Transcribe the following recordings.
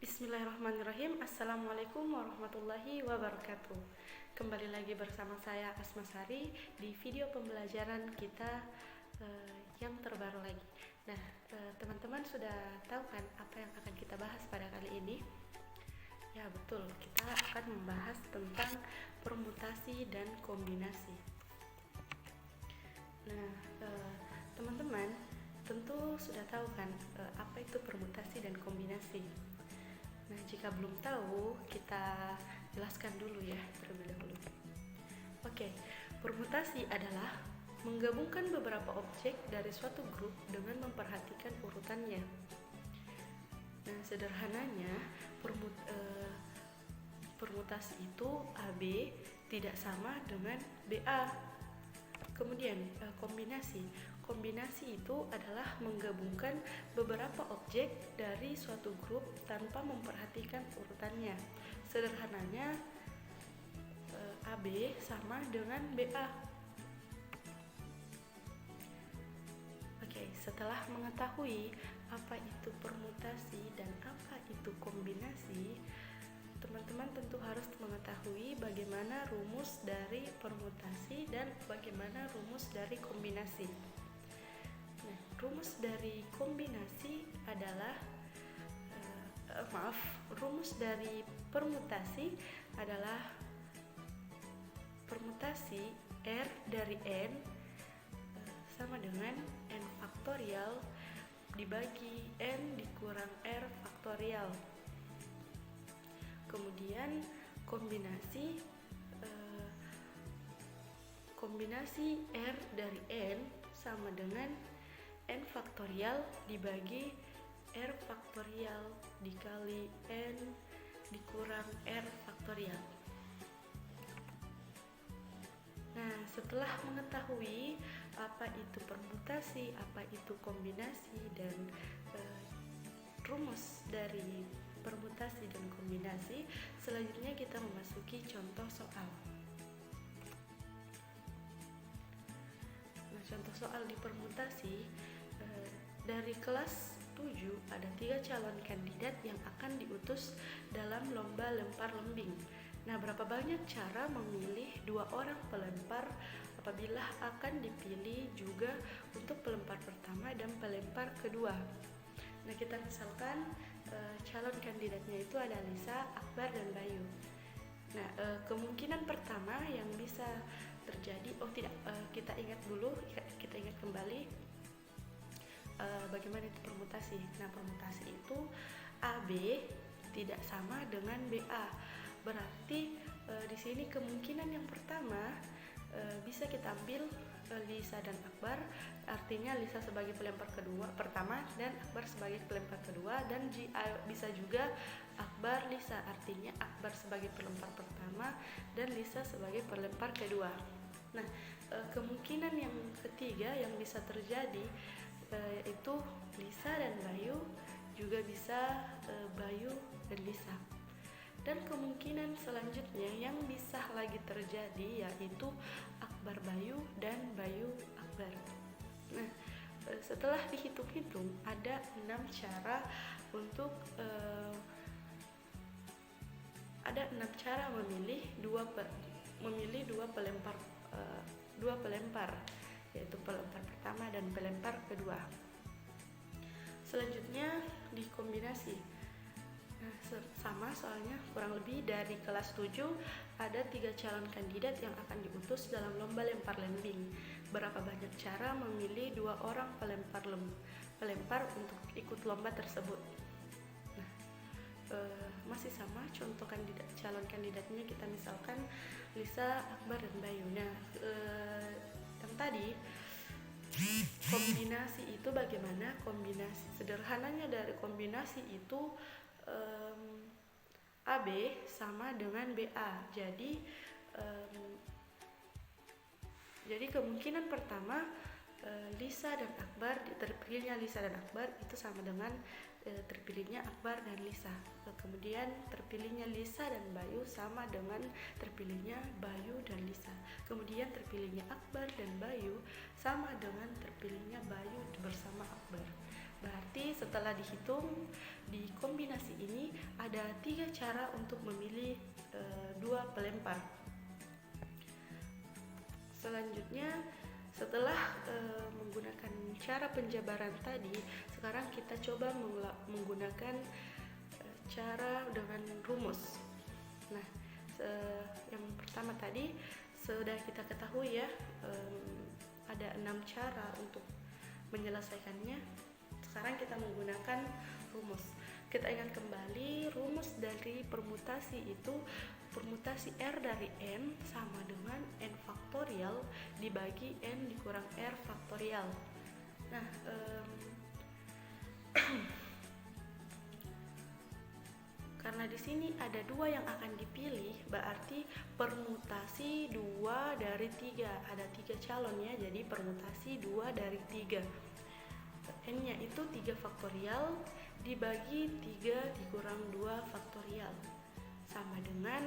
Bismillahirrahmanirrahim. Assalamualaikum warahmatullahi wabarakatuh. Kembali lagi bersama saya Asma Sari di video pembelajaran kita yang terbaru lagi. Nah, teman-teman sudah tahu kan apa yang akan kita bahas pada kali ini? Ya betul, kita akan membahas tentang permutasi dan kombinasi. Nah, teman-teman tentu sudah tahu kan apa itu permutasi dan kombinasi. Nah, jika belum tahu, kita jelaskan dulu ya terlebih dahulu. Oke, permutasi adalah menggabungkan beberapa objek dari suatu grup dengan memperhatikan urutannya. Nah, sederhananya permutasi itu AB tidak sama dengan BA. Kemudian kombinasi itu adalah menggabungkan beberapa objek dari suatu grup tanpa memperhatikan urutannya. Sederhananya AB sama dengan BA. Oke, setelah mengetahui apa itu permutasi dan apa itu kombinasi, teman-teman tentu harus mengetahui bagaimana rumus dari permutasi dan bagaimana rumus dari kombinasi. Nah, rumus dari kombinasi adalah rumus dari permutasi adalah permutasi R dari N sama dengan N faktorial dibagi N dikurang R faktorial. Kemudian kombinasi R dari N sama dengan N faktorial dibagi R faktorial dikali N dikurang R faktorial. Nah, setelah mengetahui apa itu permutasi, apa itu kombinasi, dan rumus dari permutasi dan kombinasi, selanjutnya kita memasuki contoh soal. Nah, contoh soal di permutasi, dari kelas 7 ada 3 calon kandidat yang akan diutus dalam lomba lempar lembing. Nah, berapa banyak cara memilih 2 orang pelempar apabila akan dipilih juga untuk pelempar pertama dan pelempar kedua? Nah, kita misalkan calon kandidatnya itu ada Lisa, Akbar, dan Bayu. Nah, kemungkinan pertama yang bisa terjadi, kita ingat kembali bagaimana itu permutasi. Nah, permutasi itu AB tidak sama dengan BA. Berarti di sini kemungkinan yang pertama bisa kita ambil Lisa dan Akbar, artinya Lisa sebagai pelempar pertama dan Akbar sebagai pelempar kedua, dan bisa juga Akbar Lisa, artinya Akbar sebagai pelempar pertama dan Lisa sebagai pelempar kedua. Nah, kemungkinan yang ketiga yang bisa terjadi yaitu Lisa dan Bayu, juga bisa Bayu dan Lisa. Dan kemungkinan selanjutnya yang bisa lagi terjadi yaitu Akbar Bayu dan Bayu Akbar. Nah, setelah dihitung-hitung ada 6 cara untuk memilih dua pelempar, yaitu pelempar pertama dan pelempar kedua. Selanjutnya di kombinasi. Nah, sama soalnya kurang lebih dari kelas 7 ada 3 calon kandidat yang akan diutus dalam lomba lempar lembing. Berapa banyak cara memilih 2 orang pelempar untuk ikut lomba tersebut? Nah, masih sama contoh calon kandidatnya, kita misalkan Lisa, Akbar, dan Bayu. Nah, yang tadi kombinasi itu bagaimana? Kombinasi sederhananya dari kombinasi itu AB sama dengan BA. Jadi kemungkinan pertama terpilihnya Lisa dan Akbar itu sama dengan terpilihnya Akbar dan Lisa. Kemudian terpilihnya Lisa dan Bayu sama dengan terpilihnya Bayu dan Lisa. Kemudian terpilihnya Akbar dan Bayu sama dengan terpilihnya Bayu bersama Akbar. Berarti setelah dihitung di kombinasi ini ada 3 cara untuk memilih 2 pelempar. Selanjutnya, setelah menggunakan cara penjabaran tadi, sekarang kita coba menggunakan cara dengan rumus. Nah, yang pertama tadi sudah kita ketahui ya, ada 6 cara untuk menyelesaikannya. Sekarang kita menggunakan rumus. Kita ingat kembali rumus dari permutasi itu, permutasi R dari N sama dengan N faktorial dibagi N dikurang R faktorial. Nah, karena di sini ada 2 yang akan dipilih, berarti permutasi 2 dari 3. Ada 3 calon ya, jadi permutasi 2 dari 3. N-nya itu 3 faktorial dibagi 3 dikurang 2 faktorial. Sama dengan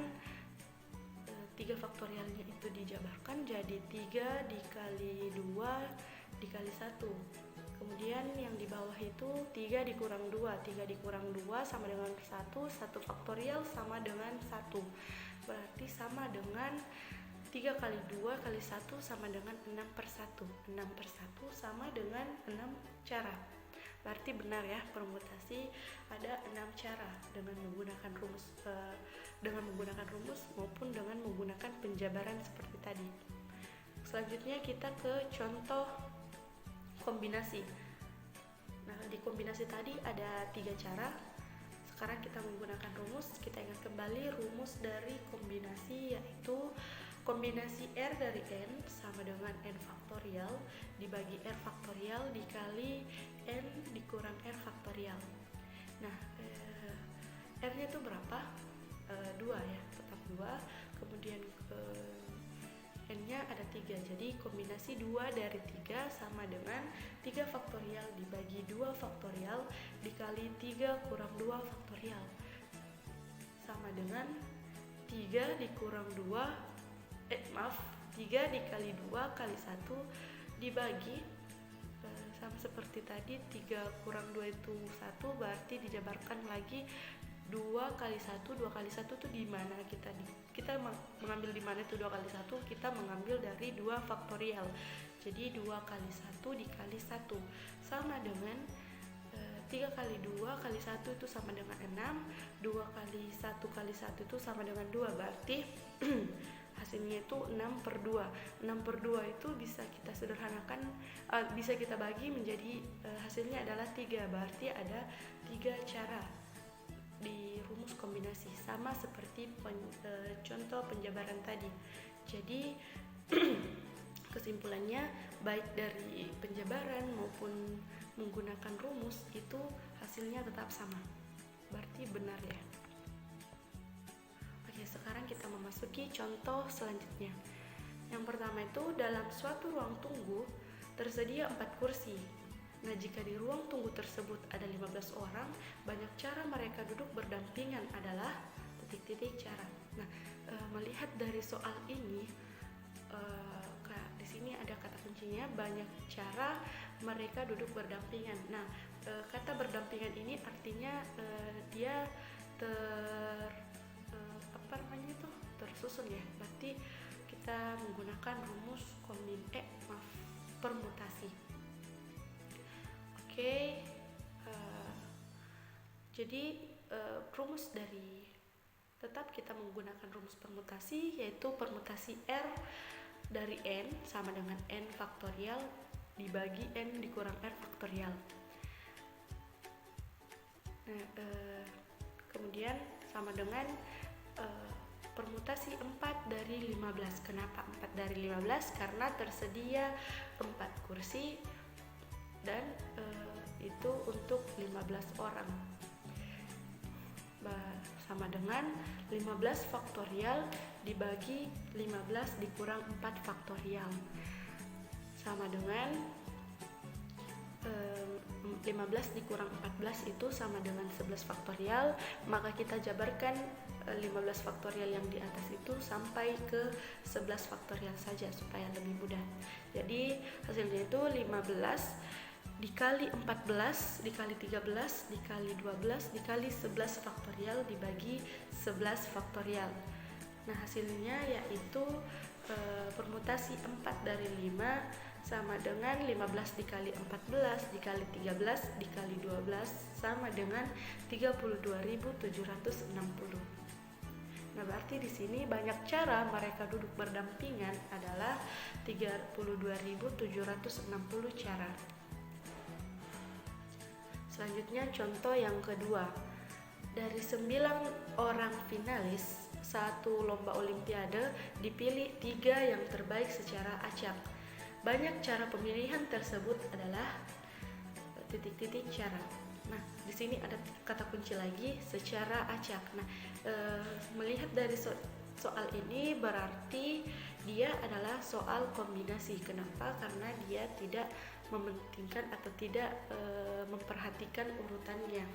3 faktorialnya itu dijabarkan jadi 3 dikali 2 dikali 1. Kemudian yang di bawah itu 3 dikurang 2. 3 dikurang 2 sama dengan 1. 1 faktorial sama dengan 1. Berarti sama dengan 3 kali 2 kali 1 sama dengan 6 per 1. 6 per 1 sama dengan 6 cara. Berarti benar ya, permutasi ada 6 cara dengan menggunakan rumus maupun dengan menggunakan penjabaran seperti tadi. Selanjutnya kita ke contoh kombinasi. Nah, di kombinasi tadi ada 3 cara. Sekarang kita menggunakan rumus. Kita ingat kembali rumus dari kombinasi, yaitu kombinasi R dari N sama dengan N faktorial dibagi R faktorial dikali N dikurang R faktorial. Nah, R-nya itu berapa? 2 ya, tetap 2. Kemudian N-nya ada 3, jadi kombinasi 2 dari 3 sama dengan 3 faktorial dibagi 2 faktorial dikali 3 kurang 2 faktorial sama dengan 3 dikurang 2 3 dikali 2 kali 1 dibagi sama seperti tadi, 3 kurang 2 itu 1, berarti dijabarkan lagi 2 kali 1. 2 kali 1 itu di mana kita mengambil di mana itu 2 kali 1, kita mengambil dari 2 faktorial. Jadi 2 kali 1 dikali 1 sama dengan 3 kali 2 kali 1 itu sama dengan 6. 2 kali 1 kali 1 itu sama dengan 2, berarti hasilnya itu 6 per 2. 6 per 2 itu bisa kita sederhanakan, bisa kita bagi menjadi hasilnya adalah 3. Berarti ada 3 cara di rumus kombinasi, sama seperti contoh penjabaran tadi. Jadi kesimpulannya, baik dari penjabaran maupun menggunakan rumus itu hasilnya tetap sama. Berarti benar ya. Oke, sekarang kita memasuki contoh selanjutnya. Yang pertama itu, dalam suatu ruang tunggu tersedia 4 kursi. Nah, jika di ruang tunggu tersebut ada 15 orang, banyak cara mereka duduk berdampingan adalah titik-titik cara. Nah, melihat dari soal ini, di sini ada kata kuncinya, banyak cara mereka duduk berdampingan. Nah, kata berdampingan ini artinya dia tersusun ya. Berarti kita menggunakan rumus permutasi. Oke, jadi rumus dari tetap kita menggunakan rumus permutasi, yaitu permutasi R dari N sama dengan N faktorial dibagi N dikurang R faktorial. Nah, kemudian sama dengan permutasi 4 dari 15. Kenapa 4 dari 15? Karena tersedia 4 kursi dan itu untuk 15 orang. Sama dengan 15 faktorial dibagi 15 dikurang 4 faktorial sama dengan 15 dikurang 14 itu sama dengan 11 faktorial. Maka kita jabarkan 15 faktorial yang di atas itu sampai ke 11 faktorial saja supaya lebih mudah. Jadi hasilnya itu 15 dikali 14 dikali 13 dikali 12 dikali 11 faktorial dibagi 11 faktorial. Nah, hasilnya yaitu permutasi 4 dari 5 sama dengan 15 dikali 14 dikali 13 dikali 12 sama dengan 32.760. Nah, berarti di sini banyak cara mereka duduk berdampingan adalah 32.760 cara. Selanjutnya contoh yang kedua. Dari 9 orang finalis satu lomba olimpiade dipilih 3 yang terbaik secara acak. Banyak cara pemilihan tersebut adalah titik-titik cara. Nah, di sini ada kata kunci lagi, secara acak. Nah, melihat dari soal ini berarti dia adalah soal kombinasi. Kenapa? Karena dia tidak mementingkan atau tidak memperhatikan urutannya.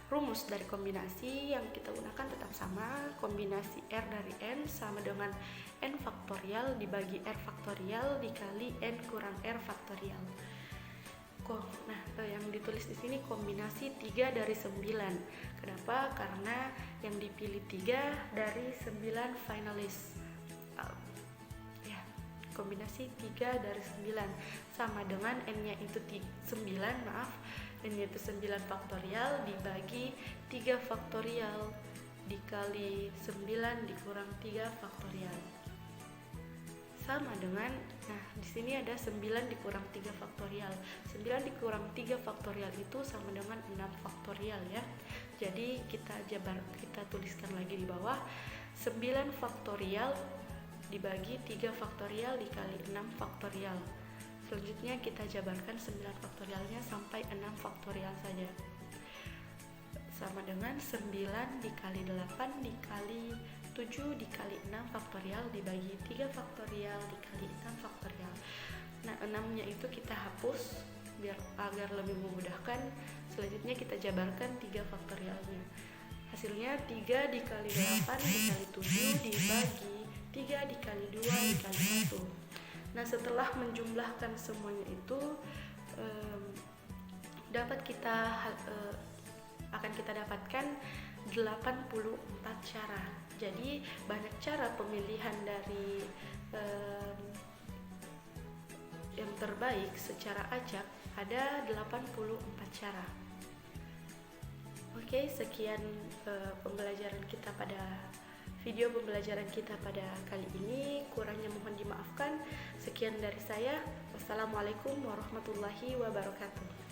Rumus dari kombinasi yang kita gunakan tetap sama. Kombinasi R dari N sama dengan N faktorial dibagi R faktorial dikali N kurang R faktorial. Nah, yang ditulis di sini kombinasi 3 dari 9. Kenapa? Karena yang dipilih 3 dari 9 finalis. Kombinasi 3 dari 9 sama dengan N-nya itu 9, N-nya itu 9 faktorial dibagi 3 faktorial dikali 9 dikurang 3 faktorial. Sama dengan, nah di sini ada 9 dikurang 3 faktorial. 9 dikurang 3 faktorial itu sama dengan 6 faktorial ya. Jadi kita tuliskan lagi di bawah 9 faktorial dibagi 3 faktorial dikali 6 faktorial. Selanjutnya kita jabarkan 9 faktorialnya sampai 6 faktorial saja. Sama dengan 9 dikali 8 dikali 7 dikali 6 faktorial dibagi 3 faktorial dikali 6 faktorial. Nah, 6-nya itu kita hapus agar lebih memudahkan. Selanjutnya kita jabarkan 3 faktorialnya. Hasilnya 3 dikali 8 dikali 7 dibagi 3 dikali 2 dikali 1. Nah, setelah menjumlahkan semuanya itu akan kita dapatkan 84 cara. Jadi banyak cara pemilihan dari yang terbaik secara acak, ada 84 cara. Oke, sekian pembelajaran kita pada video pembelajaran kita pada kali ini. Kurangnya mohon dimaafkan. Sekian dari saya. Wassalamualaikum warahmatullahi wabarakatuh.